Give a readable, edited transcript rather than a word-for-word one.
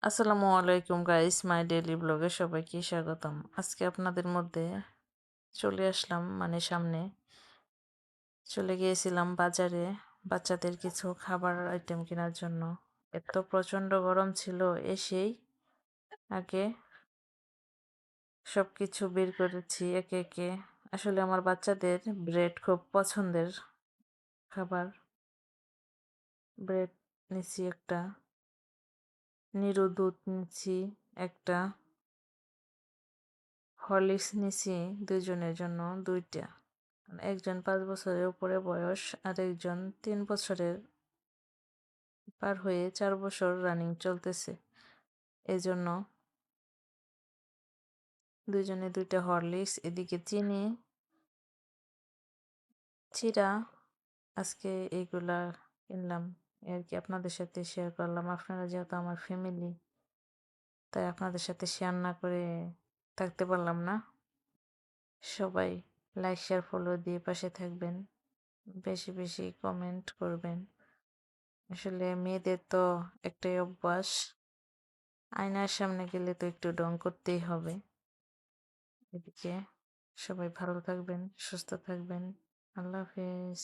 আসসালামু আলাইকুম guys, my daily ব্লগে সবাইকে স্বাগতম। আজকে আপনাদের মধ্যে চলে আসলাম, সামনে চলে গিয়েছিলাম বাজারে বাচ্চাদের কিছু খাবার আইটেম কেনার জন্য। এত প্রচন্ড গরম ছিল, এসেই আগে সবকিছু বের করেছি একে একে। আসলে আমার বাচ্চাদের ব্রেড খুব পছন্দের খাবার। ব্রেড নিচ্ছি একটা, নিরু দুধ নিচ্ছি একটা, হরলিক্স নিছি দুইজনের জন্য দুইটা। একজন ৫ বছরের উপরে বয়স আর একজন ৩ বছরের পার হয়ে ৪ বছর রানিং চলতেছে। এজন্য দুইজনে ২টা হরলিক্স, এদিকে চিনি, চিড়া। আজকে এইগুলা কিনলাম আর কি, আপনাদের সাথে শেয়ার করলাম। আপনারা যেহেতু আমার ফ্যামিলি, তাই আপনাদের সাথে শেয়ার না করে থাকতে পারলাম না। সবাই লাইক, শেয়ার, ফলো দিয়ে পাশে থাকবেন, বেশি বেশি কমেন্ট করবেন। আসলে মেয়েদের তো একটাই অভ্যাস, আয়নার সামনে গেলে তো একটু ঢং করতেই হবে। এদিকে সবাই ভালো থাকবেন, সুস্থ থাকবেন। আল্লাহ হাফেজ।